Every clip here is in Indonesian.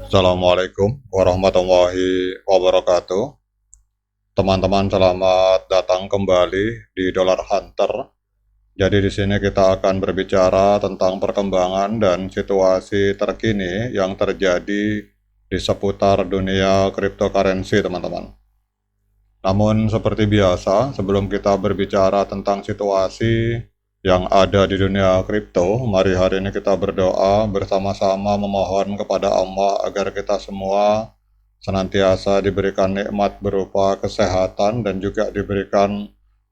Assalamualaikum warahmatullahi wabarakatuh. Teman-teman, selamat datang kembali di Dollar Hunter. Jadi di sini kita akan berbicara tentang perkembangan dan situasi terkini yang terjadi di seputar dunia cryptocurrency, teman-teman. Namun seperti biasa, sebelum kita berbicara tentang situasi yang ada di dunia kripto, mari hari ini kita berdoa bersama-sama memohon kepada Allah agar kita semua senantiasa diberikan nikmat berupa kesehatan dan juga diberikan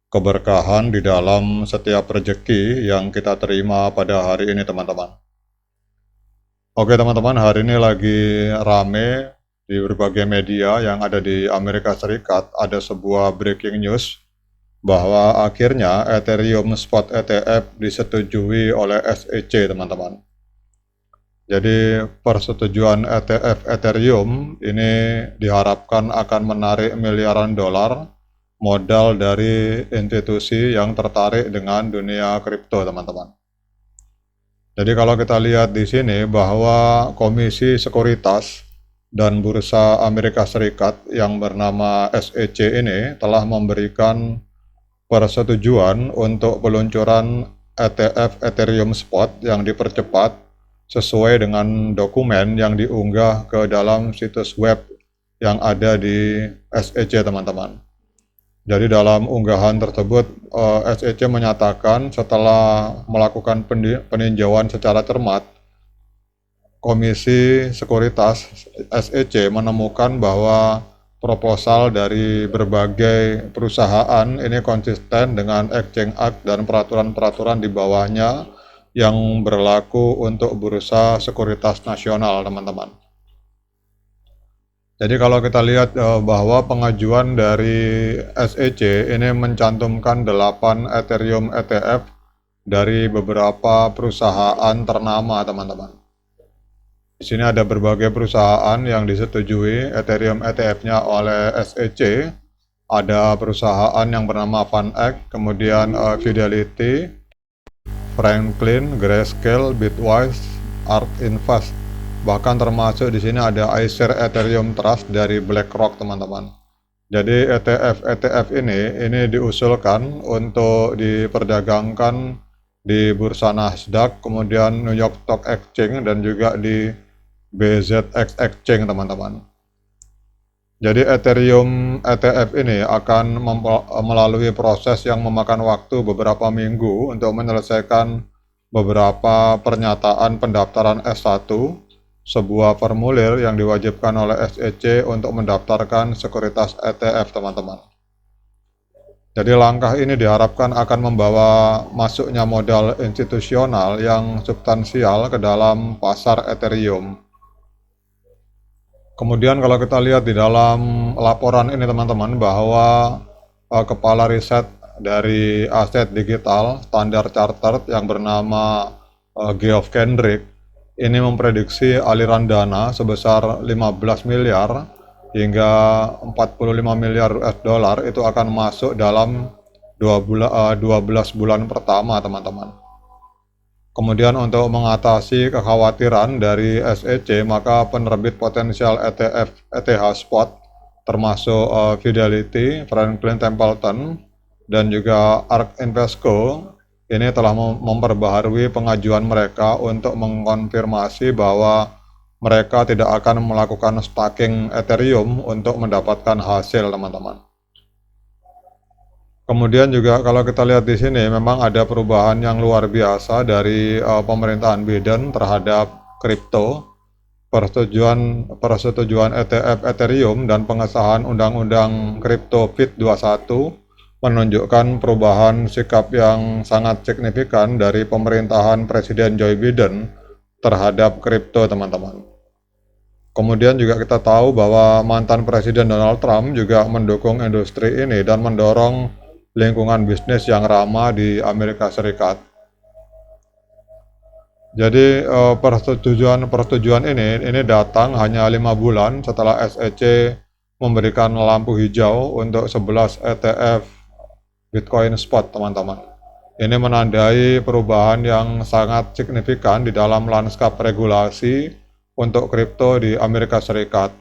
keberkahan di dalam setiap rezeki yang kita terima pada hari ini, teman-teman. Oke, teman-teman, hari ini lagi rame di berbagai media yang ada di Amerika Serikat. Ada sebuah breaking news bahwa akhirnya Ethereum Spot ETF disetujui oleh SEC, teman-teman. Jadi persetujuan ETF Ethereum ini diharapkan akan menarik miliaran dolar modal dari institusi yang tertarik dengan dunia kripto, teman-teman. Jadi kalau kita lihat di sini bahwa Komisi Sekuritas dan Bursa Amerika Serikat yang bernama SEC ini telah memberikan persetujuan untuk peluncuran ETF Ethereum Spot yang dipercepat sesuai dengan dokumen yang diunggah ke dalam situs web yang ada di SEC, teman-teman. Jadi dalam unggahan tersebut, SEC menyatakan setelah melakukan peninjauan secara cermat, Komisi Sekuritas SEC menemukan bahwa proposal dari berbagai perusahaan ini konsisten dengan Exchange Act dan peraturan-peraturan di bawahnya yang berlaku untuk Bursa Sekuritas Nasional, teman-teman. Jadi kalau kita lihat bahwa pengajuan dari SEC ini mencantumkan 8 Ethereum ETF dari beberapa perusahaan ternama, teman-teman. Di sini ada berbagai perusahaan yang disetujui Ethereum ETF-nya oleh SEC. Ada perusahaan yang bernama VanEck, kemudian Fidelity, Franklin, Grayscale, Bitwise, Ark Invest. Bahkan termasuk di sini ada iShares Ethereum Trust dari BlackRock, teman-teman. Jadi ETF ini diusulkan untuk diperdagangkan di Bursa Nasdaq, kemudian New York Stock Exchange dan juga di BZX Exchange, teman-teman. Jadi Ethereum ETF ini akan melalui proses yang memakan waktu beberapa minggu untuk menyelesaikan beberapa pernyataan pendaftaran S1, sebuah formulir yang diwajibkan oleh SEC untuk mendaftarkan sekuritas ETF, teman-teman. Jadi langkah ini diharapkan akan membawa masuknya modal institusional yang substansial ke dalam pasar Ethereum. Kemudian kalau kita lihat di dalam laporan ini, teman-teman, bahwa kepala riset dari aset digital Standard Chartered yang bernama Geoff Kendrick ini memprediksi aliran dana sebesar 15 miliar hingga 45 miliar US dollar itu akan masuk dalam 12 bulan pertama, teman-teman. Kemudian untuk mengatasi kekhawatiran dari SEC, maka penerbit potensial ETF ETH Spot termasuk Fidelity, Franklin Templeton, dan juga Ark Investco ini telah memperbaharui pengajuan mereka untuk mengkonfirmasi bahwa mereka tidak akan melakukan staking Ethereum untuk mendapatkan hasil, teman-teman. Kemudian juga kalau kita lihat di sini memang ada perubahan yang luar biasa dari pemerintahan Biden terhadap kripto. Persetujuan ETF Ethereum dan pengesahan Undang-Undang Kripto Fit 21 menunjukkan perubahan sikap yang sangat signifikan dari pemerintahan Presiden Joe Biden terhadap kripto, teman-teman. Kemudian juga kita tahu bahwa mantan Presiden Donald Trump juga mendukung industri ini dan mendorong lingkungan bisnis yang ramah di Amerika Serikat. Jadi persetujuan ini datang hanya 5 bulan setelah SEC memberikan lampu hijau untuk 11 ETF Bitcoin Spot, teman-teman. Ini menandai perubahan yang sangat signifikan di dalam lanskap regulasi untuk kripto di Amerika Serikat.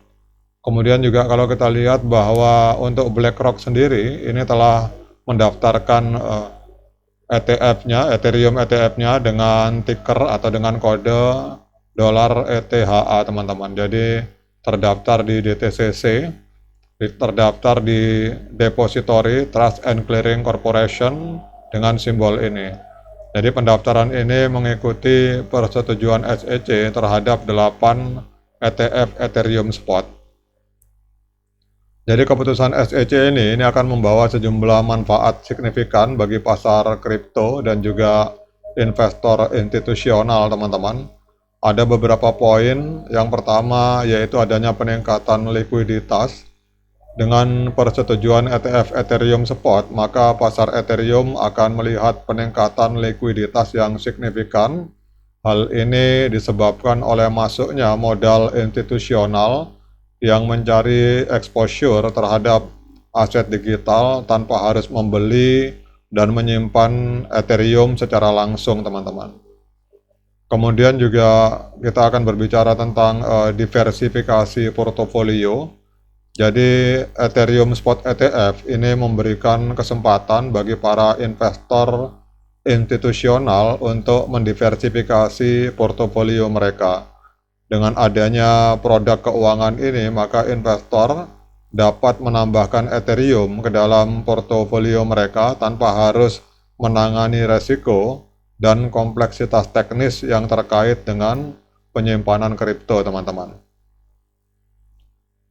Kemudian juga kalau kita lihat bahwa untuk BlackRock sendiri ini telah mendaftarkan ETF-nya, Ethereum ETF-nya dengan ticker atau dengan kode dolar ETHA teman-teman. Jadi terdaftar di DTCC, terdaftar di Depository Trust and Clearing Corporation dengan simbol ini. Jadi pendaftaran ini mengikuti persetujuan SEC terhadap 8 ETF Ethereum Spot. Jadi keputusan SEC ini akan membawa sejumlah manfaat signifikan bagi pasar kripto dan juga investor institusional teman-teman. Ada beberapa poin. Yang pertama yaitu adanya peningkatan likuiditas. Dengan persetujuan ETF Ethereum Spot, maka pasar Ethereum akan melihat peningkatan likuiditas yang signifikan. Hal ini disebabkan oleh masuknya modal institusional yang mencari exposure terhadap aset digital tanpa harus membeli dan menyimpan Ethereum secara langsung, teman-teman. Kemudian juga kita akan berbicara tentang diversifikasi portofolio. Jadi Ethereum Spot ETF ini memberikan kesempatan bagi para investor institusional untuk mendiversifikasi portofolio mereka. Dengan adanya produk keuangan ini, maka investor dapat menambahkan Ethereum ke dalam portofolio mereka tanpa harus menangani resiko dan kompleksitas teknis yang terkait dengan penyimpanan kripto, teman-teman.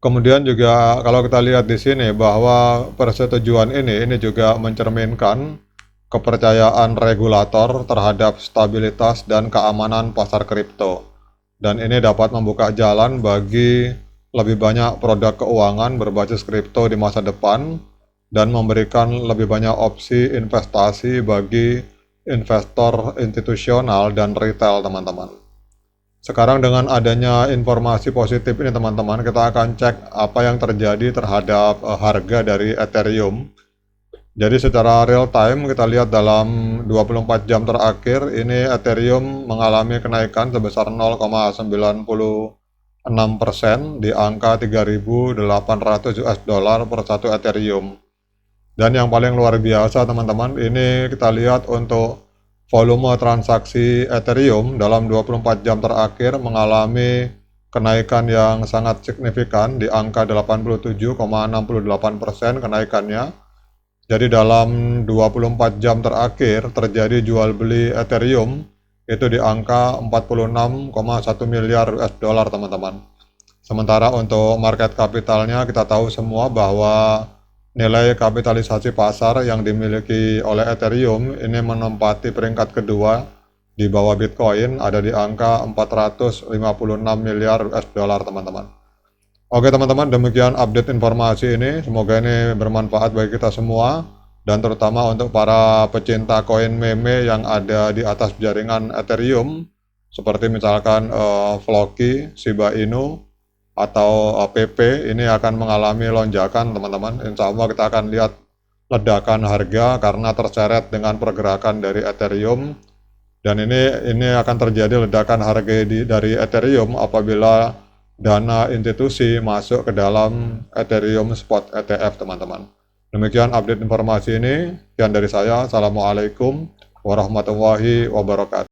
Kemudian juga kalau kita lihat di sini bahwa persetujuan ini juga mencerminkan kepercayaan regulator terhadap stabilitas dan keamanan pasar kripto. Dan ini dapat membuka jalan bagi lebih banyak produk keuangan berbasis kripto di masa depan dan memberikan lebih banyak opsi investasi bagi investor institusional dan retail, teman-teman. Sekarang dengan adanya informasi positif ini, teman-teman, kita akan cek apa yang terjadi terhadap harga dari Ethereum. Jadi secara real time kita lihat dalam 24 jam terakhir ini Ethereum mengalami kenaikan sebesar 0,96% di angka 3.800 US dollar per satu Ethereum. Dan yang paling luar biasa, teman-teman, ini kita lihat untuk volume transaksi Ethereum dalam 24 jam terakhir mengalami kenaikan yang sangat signifikan di angka 87,68% kenaikannya. Jadi dalam 24 jam terakhir terjadi jual beli Ethereum itu di angka 46,1 miliar US dollar, teman-teman. Sementara untuk market capitalnya kita tahu semua bahwa nilai kapitalisasi pasar yang dimiliki oleh Ethereum ini menempati peringkat kedua di bawah Bitcoin, ada di angka 456 miliar US dollar, teman-teman. Oke teman-teman, demikian update informasi ini. Semoga ini bermanfaat bagi kita semua dan terutama untuk para pecinta koin meme yang ada di atas jaringan Ethereum seperti misalkan Floki, Shiba Inu atau PP ini akan mengalami lonjakan, teman-teman. Insya Allah kita akan lihat ledakan harga karena terseret dengan pergerakan dari Ethereum, dan ini akan terjadi ledakan harga dari Ethereum apabila dana institusi masuk ke dalam Ethereum Spot ETF, teman-teman. Demikian update informasi ini. Sekian dari saya. Assalamualaikum warahmatullahi wabarakatuh.